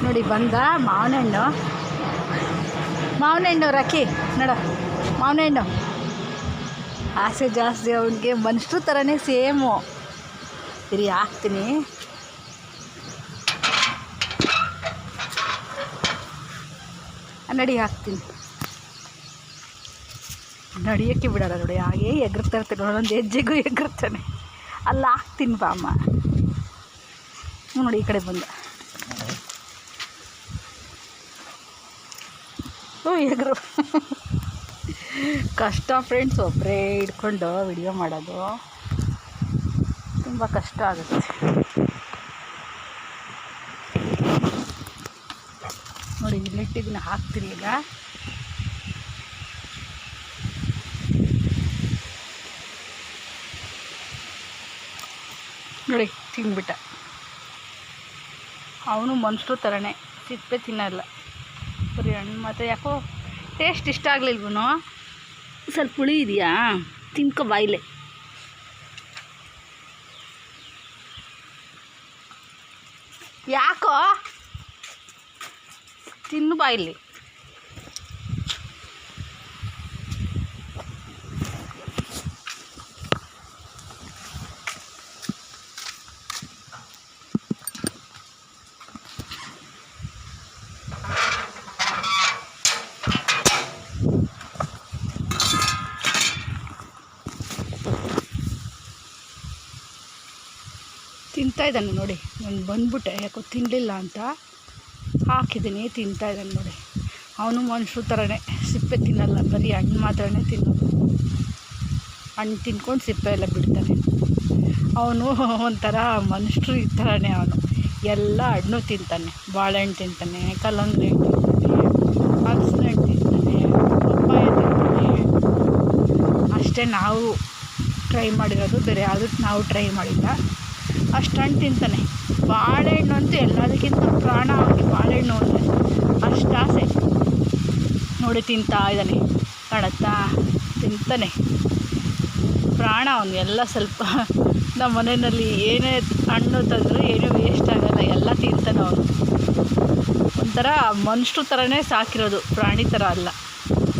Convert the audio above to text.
ನೋಡಿ ಬಂದ ಮಾವಿನ ಹಣ್ಣು ರಾಕಿ ನೋಡ, ಮಾವಿನ ಹಣ್ಣು ಆಸೆ ಜಾಸ್ತಿ ಅವನಿಗೆ, ಮನುಷ್ಯರು ಥರನೇ ಸೇಮು. ಸರಿ ಹಾಕ್ತೀನಿ. ನಡಿ ಹಾಕ್ತೀನಿ. ನಡಿಯೋಕ್ಕೆ ಬಿಡೋಲ್ಲ ನೋಡಿ, ಹಾಗೇ ಎಗರ್ತಾ ಇರ್ತಾನೆ, ಒಂದೊಂದು ಹೆಜ್ಜೆಗೂ ಎಗರ್ತಾನೆ. ಅಲ್ಲ ಹಾಕ್ತೀನಿ ಬಾ ಅಮ್ಮ. ನೋಡಿ ಈ ಕಡೆ ಬಂದ. ಎಗರು ಕಷ್ಟ ಫ್ರೆಂಡ್ಸ್, ಒಬ್ಬರೇ ಹಿಡ್ಕೊಂಡು ವಿಡಿಯೋ ಮಾಡೋದು ತುಂಬ ಕಷ್ಟ ಆಗುತ್ತೆ. ನೋಡಿ ಇಲ್ಲಿಟ್ಟಿದ್ದನ್ನ ಹಾಕ್ತೀನಿ ಈಗ. ನೋಡಿ ತಿಂದ್ಬಿಟ್ಟ. ಅವನು ಮನುಷ್ಯರು ಥರನೇ ಸಿಪ್ಪೆ ತಿನ್ನಲ್ಲ, ಬರೀ ಹಣ್ಣು ಮಾತ್ರ. ಯಾಕೋ ಟೇಸ್ಟ್ ಇಷ್ಟ ಆಗಲಿಲ್ವೂ, ಸ್ವಲ್ಪ ಹುಳಿ ಇದೆಯಾ, ತಿನ್ಕೊ ಬಾಯಿಲೆ. ಯಾಕೋ ತಿನ್ನು ಬಾಯಿಲಿ. ತಿಂತಾಯಿದ್ದಾನೆ ನೋಡಿ. ನಾನು ಬಂದ್ಬಿಟ್ಟೆ, ಯಾಕೋ ತಿನ್ನಲಿಲ್ಲ ಅಂತ ಹಾಕಿದ್ದೀನಿ, ತಿಂತಾಯಿದ್ದಾನೆ ನೋಡಿ. ಅವನು ಮನುಷ್ಯರು ಥರನೇ ಸಿಪ್ಪೆ ತಿನ್ನಲ್ಲ, ಬರೀ ಹಣ್ಣು ಮಾತ್ರನೇ ತಿನ್ನೋದು. ಹಣ್ಣು ತಿನ್ಕೊಂಡು ಸಿಪ್ಪೆ ಎಲ್ಲ ಬಿಡ್ತಾನೆ. ಅವನು ಒಂಥರ ಮನುಷ್ಯರು ಈ ಥರನೇ. ಅವನು ಎಲ್ಲ ಹಣ್ಣು ತಿಂತಾನೆ. ಬಾಳೆಹಣ್ಣು ತಿಂತಾನೆ, ಕಲ್ಲಂಗಡಿ ಹಣ್ಣು ತಿಂತಾನೆ, ಹಲಸಿನ ಹಣ್ಣು ತಿಂತಾನೆ, ಪಪ್ಪಾಯ ತಿಂತಾನೆ. ಅಷ್ಟೇ ನಾವು ಟ್ರೈ ಮಾಡಿರೋದು, ಬೇರೆ ಯಾವುದಕ್ಕೆ ನಾವು ಟ್ರೈ ಮಾಡಿಲ್ಲ. ಅಷ್ಟು ಹಣ್ಣು ತಿಂತಾನೆ. ಬಾಳೆಹಣ್ಣು ಅಂತೂ ಎಲ್ಲದಕ್ಕಿಂತ ಪ್ರಾಣ ಅವನಿಗೆ, ಬಾಳೆಹಣ್ಣು ಅಂದರೆ ಅಷ್ಟು ಆಸೆ. ನೋಡಿ ತಿಂತಾ ಇದ್ದಾನೆ, ಕಾಣತ್ತಾ, ತಿಂತಾನೆ. ಪ್ರಾಣ ಅವನು. ಎಲ್ಲ ಸ್ವಲ್ಪ ನಮ್ಮ ಮನೆಯಲ್ಲಿ ಏನೇ ಹಣ್ಣು ತಂದರೂ ಏನೂ ವೇಸ್ಟ್ ಆಗೋಲ್ಲ, ಎಲ್ಲ ತಿಂತಾನೆ ಅವನು. ಒಂಥರ ಮನುಷ್ಯರು ಥರನೇ ಸಾಕಿರೋದು, ಪ್ರಾಣಿ ಥರ ಅಲ್ಲ.